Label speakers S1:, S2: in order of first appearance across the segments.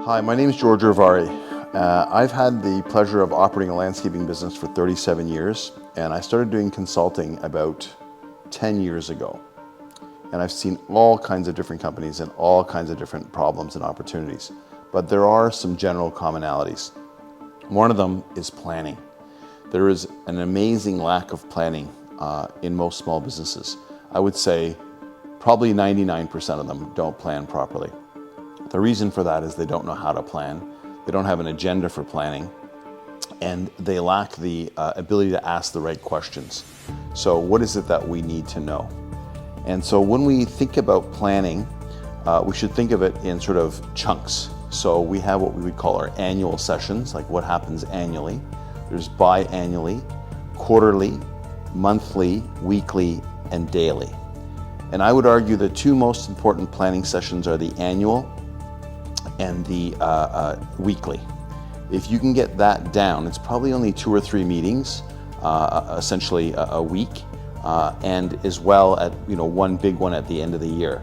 S1: Hi, my name is George Rivari. I've had the pleasure of operating a landscaping business for 37 years, and I started doing consulting about 10 years ago. And I've seen all kinds of different companies and all kinds of different problems and opportunities. But there are some general commonalities. One of them is planning. There is an amazing lack of planning in most small businesses. I would say probably 99% of them don't plan properly. The reason for that is they don't know how to plan, they don't have an agenda for planning, and they lack the ability to ask the right questions. So what is it that we need to know? And so when we think about planning, we should think of it in sort of chunks. So we have what we would call our annual sessions, like what happens annually. There's biannually, quarterly, monthly, weekly, and daily. And I would argue the two most important planning sessions are the annual and the weekly. If you can get that down, it's probably only 2 or 3 meetings, essentially a week, and as well at one big one at the end of the year.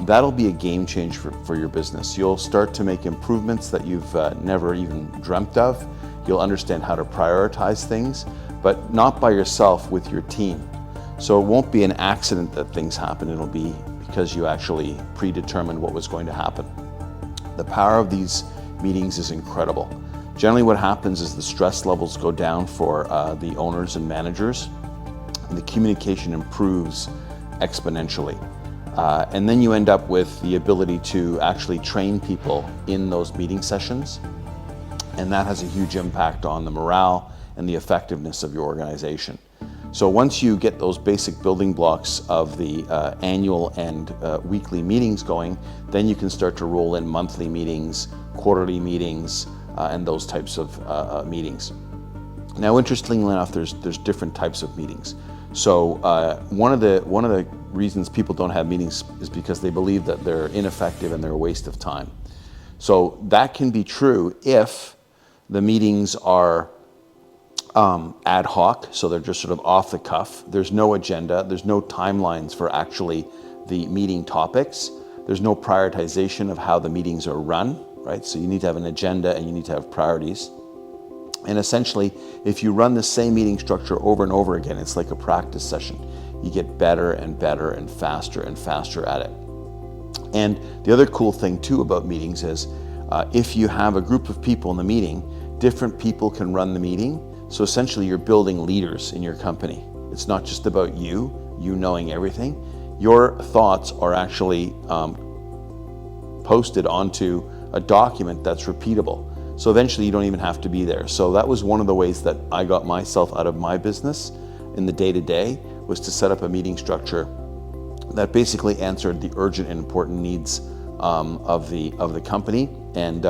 S1: That'll be a game changer for your business. You'll start to make improvements that you've never even dreamt of. You'll understand how to prioritize things, but not by yourself, with your team. So it won't be an accident that things happen. It'll be because you actually predetermined what was going to happen. The power of these meetings is incredible. Generally what happens is the stress levels go down for the owners and managers, and the communication improves exponentially. And then you end up with the ability to actually train people in those meeting sessions, and that has a huge impact on the morale and the effectiveness of your organization. So once you get those basic building blocks of the annual and weekly meetings going, then you can start to roll in monthly meetings, quarterly meetings, and those types of meetings. Now, interestingly enough, there's different types of meetings. So one of the reasons people don't have meetings is because they believe that they're ineffective and they're a waste of time. So that can be true if the meetings are ad hoc, so they're just sort of off the cuff. There's no agenda, there's no timelines for actually the meeting topics. There's no prioritization of how the meetings are run, right? So you need to have an agenda and you need to have priorities. And essentially, if you run the same meeting structure over and over again, it's like a practice session. You get better and better and faster at it. And the other cool thing too about meetings is if you have a group of people in the meeting, different people can run the meeting. So essentially you're building leaders in your company. It's not just about you knowing everything. Your thoughts are actually posted onto a document that's repeatable. So eventually you don't even have to be there. So that was one of the ways that I got myself out of my business in the day-to-day, was to set up a meeting structure that basically answered the urgent and important needs of the company, and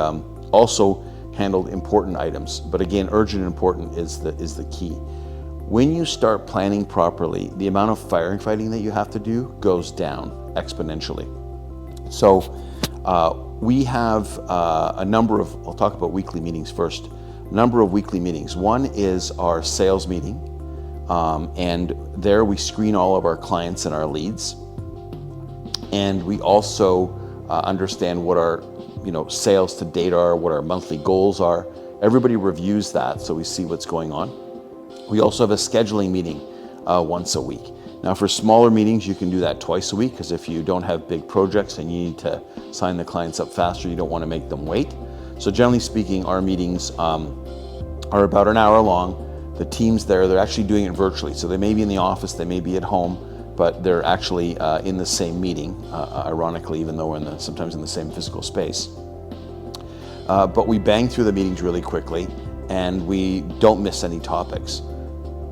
S1: also handled important items. But again, urgent and important is the key. When you start planning properly, the amount of firefighting that you have to do goes down exponentially. So we have a number of, I'll talk about weekly meetings first, a number of weekly meetings. One is our sales meeting, and there we screen all of our clients and our leads. And we also understand what our sales to date are, what our monthly goals are. Everybody reviews that, so we see what's going on. We also have a scheduling meeting once a week. Now for smaller meetings, you can do that twice a week, because if you don't have big projects and you need to sign the clients up faster, you don't want to make them wait. So generally speaking, our meetings are about an hour long. The teams there, they're actually doing it virtually. So they may be in the office, they may be at home, but they're actually in the same meeting, ironically, even though we're sometimes in the same physical space. But we bang through the meetings really quickly, and we don't miss any topics.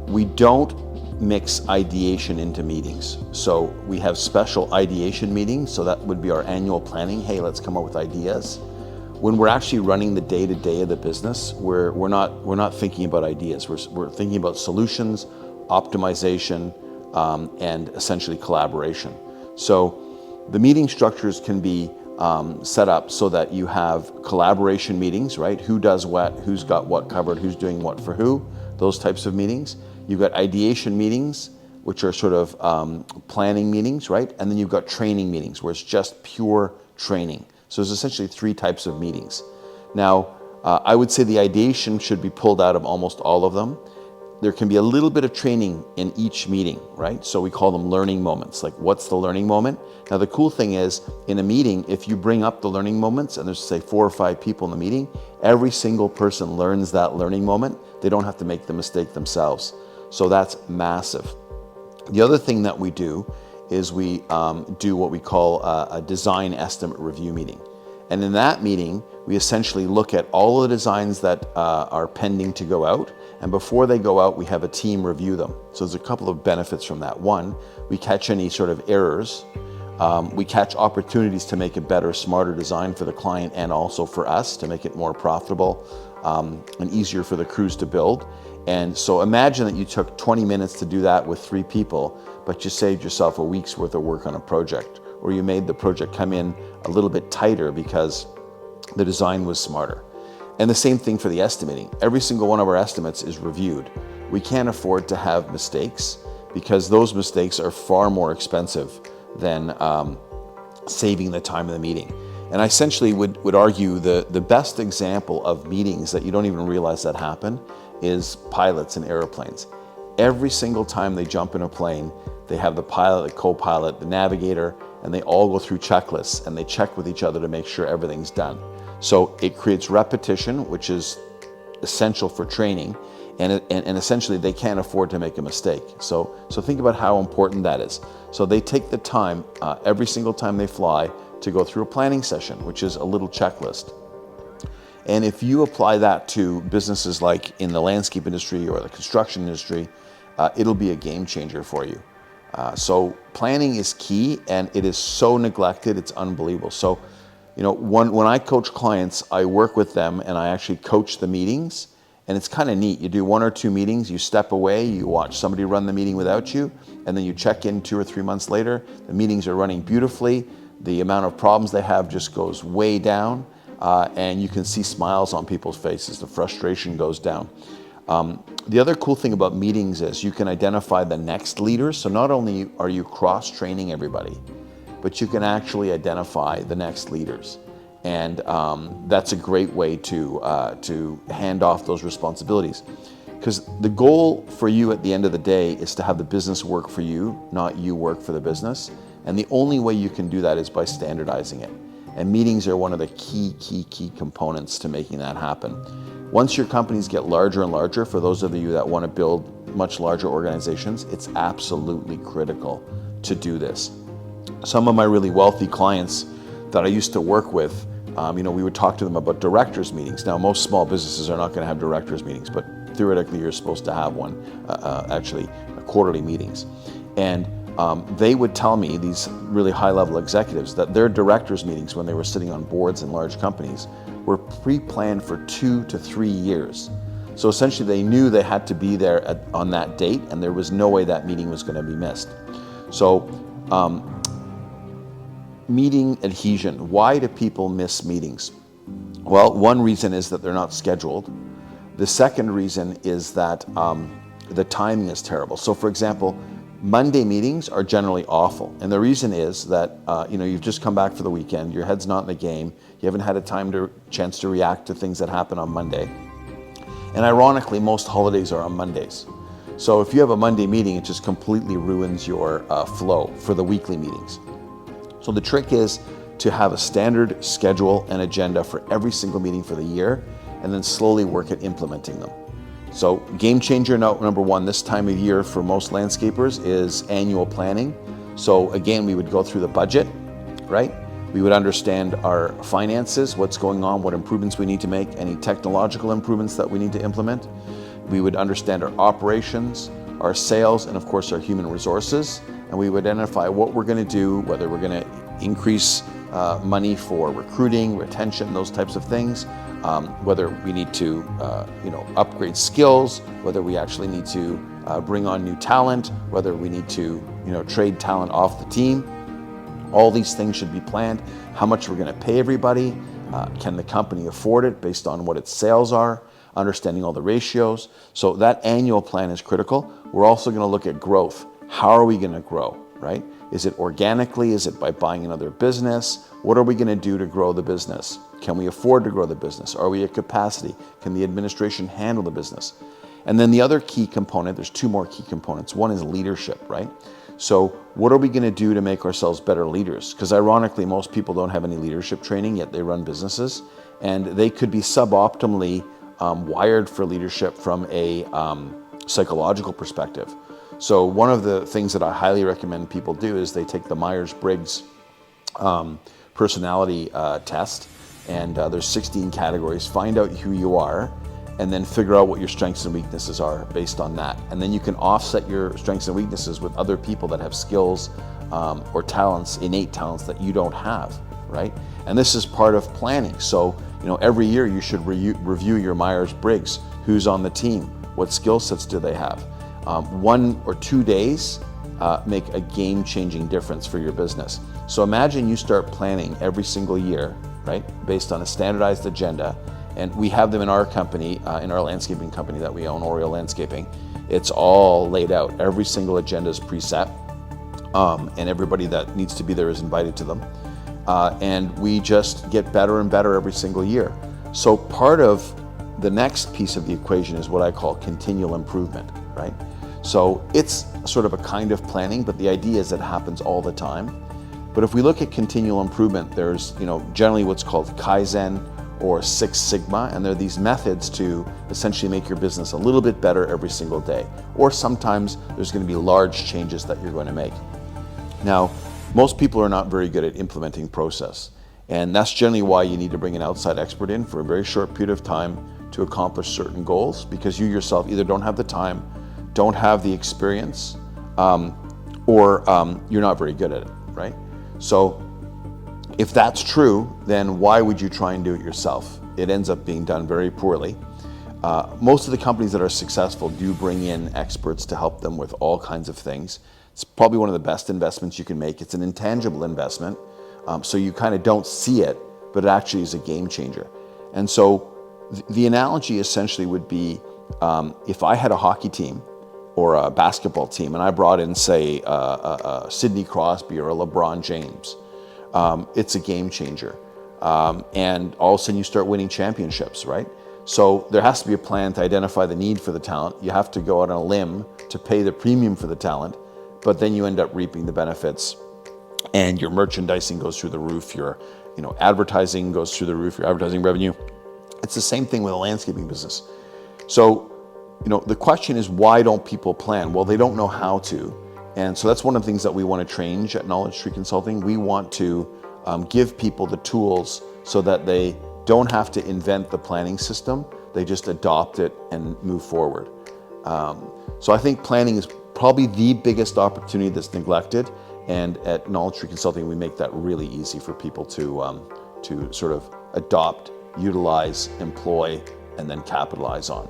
S1: We don't mix ideation into meetings. So we have special ideation meetings, so that would be our annual planning. Hey, let's come up with ideas. When we're actually running the day-to-day of the business, we're not thinking about ideas. We're thinking about solutions, optimization, and essentially collaboration. So the meeting structures can be set up so that you have collaboration meetings, right? Who does what, who's got what covered, who's doing what for who, those types of meetings. You've got ideation meetings, which are sort of planning meetings, right? And then you've got training meetings, where it's just pure training. So there's essentially 3 types of meetings. Now, I would say the ideation should be pulled out of almost all of them. There can be a little bit of training in each meeting, right? So we call them learning moments. Like, what's the learning moment? Now, the cool thing is, in a meeting, if you bring up the learning moments, and there's, say, 4 or 5 people in the meeting, every single person learns that learning moment. They don't have to make the mistake themselves. So that's massive. The other thing that we do is we do what we call a design estimate review meeting. And in that meeting, we essentially look at all of the designs that are pending to go out. And before they go out, we have a team review them. So there's a couple of benefits from that. One, we catch any sort of errors. We catch opportunities to make a better, smarter design for the client and also for us to make it more profitable and easier for the crews to build. And so imagine that you took 20 minutes to do that with 3 people, but you saved yourself a week's worth of work on a project, or you made the project come in a little bit tighter because the design was smarter. And the same thing for the estimating. Every single one of our estimates is reviewed. We can't afford to have mistakes because those mistakes are far more expensive than saving the time of the meeting. And I essentially would argue the best example of meetings that you don't even realize that happen is pilots in airplanes. Every single time they jump in a plane, they have the pilot, the co-pilot, the navigator, and they all go through checklists and they check with each other to make sure everything's done. So it creates repetition, which is essential for training, and essentially they can't afford to make a mistake. So think about how important that is. So they take the time every single time they fly to go through a planning session, which is a little checklist. And if you apply that to businesses like in the landscape industry or the construction industry, it'll be a game changer for you. So planning is key, and it is so neglected, it's unbelievable. So, you know, when I coach clients, I work with them and I actually coach the meetings, and it's kind of neat. You do 1 or 2 meetings, you step away, you watch somebody run the meeting without you, and then you check in 2 or 3 months later, the meetings are running beautifully, the amount of problems they have just goes way down, and you can see smiles on people's faces, the frustration goes down. The other cool thing about meetings is you can identify the next leaders. So not only are you cross-training everybody, but you can actually identify the next leaders. And that's a great way to hand off those responsibilities. Because the goal for you at the end of the day is to have the business work for you, not you work for the business. And the only way you can do that is by standardizing it. And meetings are one of the key components to making that happen. Once your companies get larger and larger, for those of you that want to build much larger organizations, it's absolutely critical to do this. Some of my really wealthy clients that I used to work with, we would talk to them about directors meetings. Now, most small businesses are not going to have directors meetings, but theoretically you're supposed to have one, actually quarterly meetings. And they would tell me, these really high-level executives, that their directors meetings when they were sitting on boards in large companies were pre-planned for 2 to 3 years. So essentially they knew they had to be there on that date, and there was no way that meeting was going to be missed. So meeting adhesion. Why do people miss meetings? Well, one reason is that they're not scheduled. The second reason is that the timing is terrible. So for example, Monday meetings are generally awful. And the reason is that you've just come back for the weekend, your head's not in the game, you haven't had a chance to react to things that happen on Monday. And ironically, most holidays are on Mondays. So if you have a Monday meeting, it just completely ruins your flow for the weekly meetings. So the trick is to have a standard schedule and agenda for every single meeting for the year, and then slowly work at implementing them. So game changer number 1 this time of year for most landscapers is annual planning. So again, we would go through the budget, right? We would understand our finances, what's going on, what improvements we need to make, any technological improvements that we need to implement. We would understand our operations, our sales, and of course our human resources. And we would identify what we're going to do, whether we're going to increase money for recruiting, retention, those types of things, whether we need to upgrade skills, whether we actually need to bring on new talent, whether we need to trade talent off the team. All these things should be planned. How much we're going to pay everybody, can the company afford it based on what its sales are, understanding all the ratios. So that annual plan is critical. We're also going to look at growth. How are we going to grow, right? Is it organically? Is it by buying another business? What are we going to do to grow the business? Can we afford to grow the business? Are we at capacity? Can the administration handle the business? And then the other key component, there's two more key components. One is leadership, right? So what are we going to do to make ourselves better leaders? Because ironically, most people don't have any leadership training, yet they run businesses. And they could be suboptimally wired for leadership from a psychological perspective. So one of the things that I highly recommend people do is they take the Myers-Briggs personality test. And there's 16 categories. Find out who you are, and then figure out what your strengths and weaknesses are based on that. And then you can offset your strengths and weaknesses with other people that have skills or talents, innate talents that you don't have, right? And this is part of planning. So, every year you should review your Myers-Briggs. Who's on the team? What skill sets do they have? 1 or 2 days make a game-changing difference for your business. So imagine you start planning every single year, right, based on a standardized agenda. And we have them in our company, in our landscaping company that we own, Oriole Landscaping. It's all laid out. Every single agenda is preset, and everybody that needs to be there is invited to them. And we just get better and better every single year. So part of the next piece of the equation is what I call continual improvement, right? So it's sort of a kind of planning, but the idea is that it happens all the time. But if we look at continual improvement, there's generally what's called Kaizen or Six Sigma, and there are these methods to essentially make your business a little bit better every single day. Or sometimes there's going to be large changes that you're going to make. Now, most people are not very good at implementing process, and that's generally why you need to bring an outside expert in for a very short period of time to accomplish certain goals, because you yourself either don't have the time, don't have the experience, or you're not very good at it, right? So if that's true, then why would you try and do it yourself? It ends up being done very poorly. Most of the companies that are successful do bring in experts to help them with all kinds of things. It's probably one of the best investments you can make. It's an intangible investment, so you kind of don't see it, but it actually is a game changer. And so the analogy essentially would be if I had a hockey team or a basketball team and I brought in, say, Sidney Crosby or a LeBron James, it's a game changer. And all of a sudden you start winning championships, right? So there has to be a plan to identify the need for the talent. You have to go out on a limb to pay the premium for the talent, but then you end up reaping the benefits, and your merchandising goes through the roof, your advertising goes through the roof, your advertising revenue. It's the same thing with a landscaping business. So, the question is, why don't people plan? Well, they don't know how to. And so that's one of the things that we want to change at Knowledge Tree Consulting. We want to give people the tools so that they don't have to invent the planning system. They just adopt it and move forward. So I think planning is probably the biggest opportunity that's neglected. And at Knowledge Tree Consulting, we make that really easy for people to sort of adopt, utilize, employ, and then capitalize on.